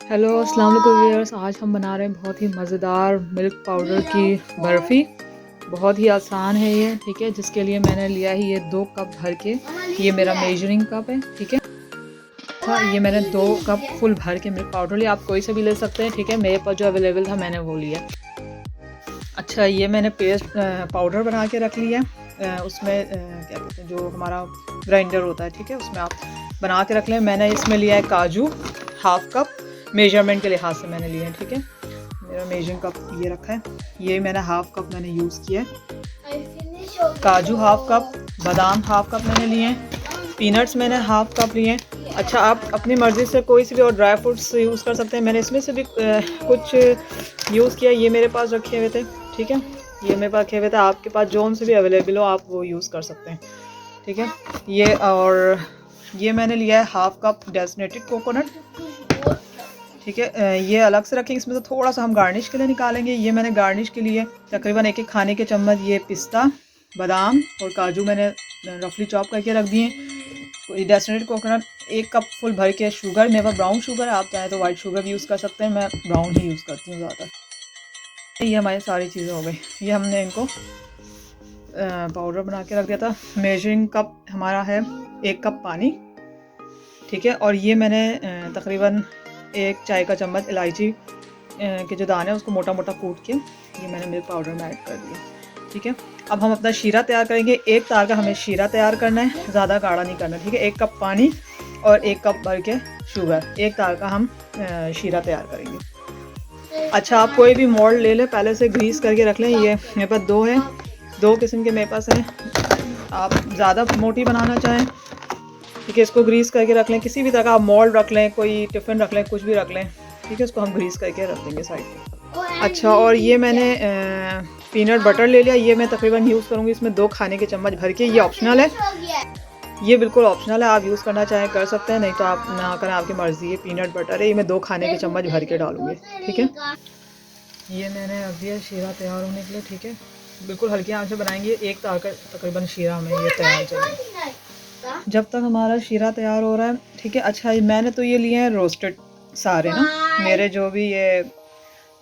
Hello अस्सलाम वालेकुम viewers. आज हम बना रहे हैं बहुत ही मज़ेदार मिल्क पाउडर की बर्फ़ी। बहुत ही आसान है ये, ठीक है। जिसके लिए मैंने लिया है ये 2 कप भर के, ये मेरा मेजरिंग कप है, ठीक है। अच्छा, ये मैंने 2 कप फुल भर के मिल्क पाउडर लिया। आप कोई से भी ले सकते हैं, ठीक है। मेरे पास जो अवेलेबल था मैंने वो लिया। अच्छा, ये मैंने पेस्ट पाउडर बना के रख लिया है। उसमें क्या कहते हैं, जो हमारा ग्राइंडर होता है, ठीक है, उसमें आप बना के रख लें। मैंने इसमें लिया है काजू, हाफ कप मेजरमेंट के लिहाज से मैंने लिए हैं, ठीक है। मेरा मेजरिंग कप ये रखा है, ये मैंने हाफ कप मैंने यूज़ किया है। काजू हाफ कप, बादाम हाफ कप मैंने लिए हैं, पीनट्स मैंने हाफ कप लिए हैं। अच्छा, आप अपनी मर्ज़ी से कोई से भी और ड्राई फ्रूट्स यूज़ कर सकते हैं। मैंने इसमें से भी कुछ यूज़ किया, ये मेरे पास रखे हुए थे, ठीक है। ये मेरे पास रखे हुए थे, आपके पास जो से भी अवेलेबल हो आप वो यूज़ कर सकते हैं, ठीक है। ये और ये मैंने लिया है हाफ कप डेसिनेटेड कोकोनट, ठीक है। ये अलग से रखेंगे, इसमें से थोड़ा सा हम गार्निश के लिए निकालेंगे। ये मैंने गार्निश के लिए तकरीबन 1-1 खाने के चम्मच ये पिस्ता, बादाम और काजू मैंने रफली चॉप करके रख दिए। डेसिनेटेड कोकोनट 1 कप फुल भर के, शुगर मेरे पास ब्राउन शुगर है, आप चाहें तो वाइट शुगर भी यूज़ कर सकते हैं, मैं ब्राउन ही यूज़ करती हूँ ज़्यादा। ये हमारी सारी चीज़ें हो गई। ये हमने इनको पाउडर बना के रख दिया था। मेजरिंग कप हमारा है 1 कप पानी, ठीक है। और ये मैंने तकरीबन 1 चाय का चम्मच इलायची के जो दाने हैं उसको मोटा मोटा कूट के ये मैंने मिल्क पाउडर में ऐड कर दिया, ठीक है। अब हम अपना शीरा तैयार करेंगे। 1 तार का हमें शीरा तैयार करना है, ज़्यादा गाढ़ा नहीं करना, ठीक है। 1 कप पानी और 1 कप भर के शुगर, 1 तार का हम शीरा तैयार करेंगे। अच्छा, आप कोई भी मोल्ड ले लें, पहले से ग्रीस करके रख लें। ये मेरे पास 2 हैं, 2 किस्म के मेरे पास हैं। आप ज़्यादा मोटी बनाना चाहें, ठीक है, इसको ग्रीस करके रख लें। किसी भी तरह का आप मोल्ड रख लें, कोई टिफ़िन रख लें, कुछ भी रख लें, ठीक है। इसको हम ग्रीस करके रख देंगे साइड पे। अच्छा, और ये मैंने पीनट बटर ले लिया। ये मैं तकरीबन यूज़ करूँगी इसमें 2 खाने के चम्मच भर के। ये ऑप्शनल है, ये बिल्कुल ऑप्शनल है, आप यूज़ करना चाहें कर सकते हैं, नहीं तो आप ना करें, आपकी मर्ज़ी है। पीनट बटर है, ये मैं 2 खाने के चम्मच भर के डालूँगी, ठीक है। ये मैंने रख दिया शीरा तैयार होने के लिए, ठीक है। बिल्कुल हल्की आंच से बनाएंगे, 1 तार का तकरीबन शीरा हमें ये तैयार चाहिए। जब तक हमारा शीरा तैयार हो रहा है, ठीक है। अच्छा, मैंने तो ये लिए हैं रोस्टेड सारे ना, मेरे जो भी ये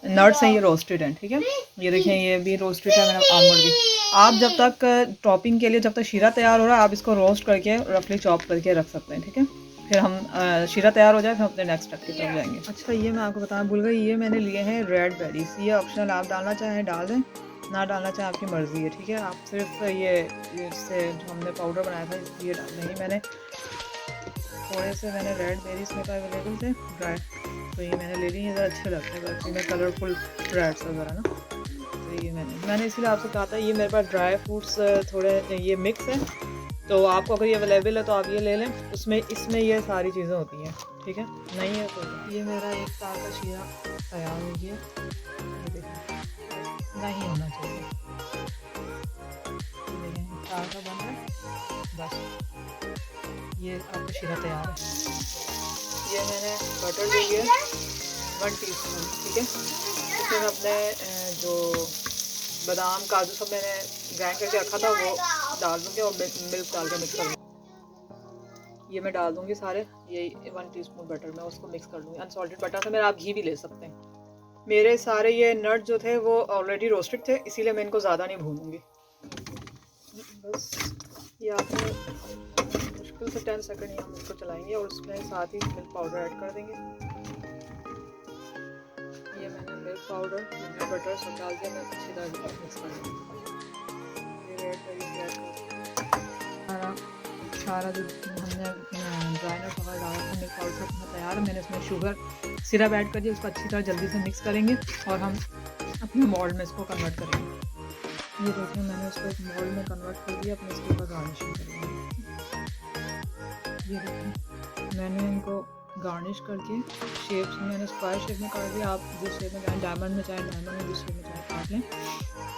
नट्स हैं ये रोस्टेड हैं, ठीक है। ये देखें, ये भी रोस्टेड है, मैंने आलमंड भी। आप जब तक टॉपिंग के लिए, जब तक शीरा तैयार हो रहा है, आप इसको रोस्ट करके रफली चॉप करके रख सकते हैं, ठीक है। फिर हम शीरा तैयार हो जाए फिर अपने नेक्स्ट स्टेप की तरफ जाएंगे। अच्छा, ये मैं आपको बताना भूल गई, ये मैंने लिए हैं रेड बेरीज। ये ऑप्शनल, आप डालना चाहें डाल दें, ना डालना चाहें आपकी मर्ज़ी है, ठीक है। आप सिर्फ ये इससे जो हमने पाउडर बनाया था ये डाल देंगे। मैंने थोड़े से मैंने रेड बेरीज मेरे पास अवेलेबल थे ड्राई, तो ये मैंने ले ली। ये ज़रा अच्छे लगते हैं बर्फी में, कलरफुल रेड्स वगैरह ना, तो ये मैंने इसलिए आपसे कहा था। ये मेरे पास ड्राई फ्रूट्स थोड़े ये मिक्स है, तो आपको अगर ये अवेलेबल है तो आप ये ले लें। उसमें इसमें ये सारी चीज़ें होती हैं, ठीक है। नहीं है तो ये मेरा 1 तार का शीरा तैयार हो गया, ये देखें, नहीं होना चाहिए, ये देखें 1 तार का बन रहा है बस। ये आपका शीरा तैयार है। ये मैंने बटर ले लिया 1 टीस्पून, ठीक है। इसमें मैं अपने जो बादाम काजू सब मैंने ग्राइंड करके रखा था वो डाल दूँगी और मिल्क डाल के मिक्स कर दूँगी। ये मैं डाल दूँगी सारे, ये 1 टीस्पून बटर मैं उसको मिक्स कर लूँगी। अनसॉल्टेड बटर से मेरा आप घी भी ले सकते हैं। मेरे सारे ये नट जो थे वो ऑलरेडी रोस्टेड थे, इसीलिए मैं इनको ज़्यादा नहीं भूनूँगी। बस ये आपने मुश्किल से 10 सेकंड ही हम इसको चलाएंगे और उसमें साथ ही मिल्क पाउडर ऐड कर देंगे। ये मैंने मिल्क पाउडर, पीनट बटर सब डाल दिया, मैं अच्छी तरह मिक्स कर दूँगी। सारा जो हमने ड्राई नट्स वगैरह डाला था मिल्क पाउडर सब अपना तैयार है। मैंने इसमें शुगर सिरप ऐड कर दिया, उसको अच्छी तरह जल्दी से मिक्स करेंगे और हम अपने मोल्ड में इसको कन्वर्ट करेंगे। ये देखिए, मैंने इसको एक मोल्ड में कन्वर्ट कर दिया, अपने इसके ऊपर गार्निशिंग करेंगे। ये देखिए, मैंने इनको गार्निश करके शेप्स में मैंने स्क्वायर शेप में काट दिया। आप जिस शेप में चाहें, डायमंड में चाहें डायमंड में, जिस शेप में चाहें काट लें।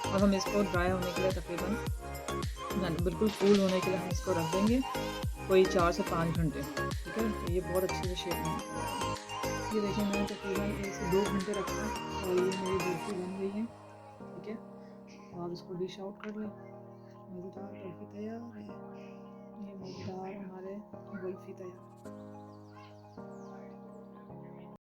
और हम इसको ड्राई होने के लिए तकरीबन बिल्कुल कूल होने के लिए हम इसको रख देंगे कोई 4 से 5 घंटे, ठीक है। तो ये बहुत अच्छी से शेप में, ये देखिए मैंने तकरीबन 1 से 2 घंटे रखा है और ये मेरी बर्फ़ी बन गई है, ठीक है। तो आप इसको डिश आउट कर लें। मज़ेदार बर्फ़ी तैयार है, ये मज़ेदार हमारे बर्फ़ी तैयार।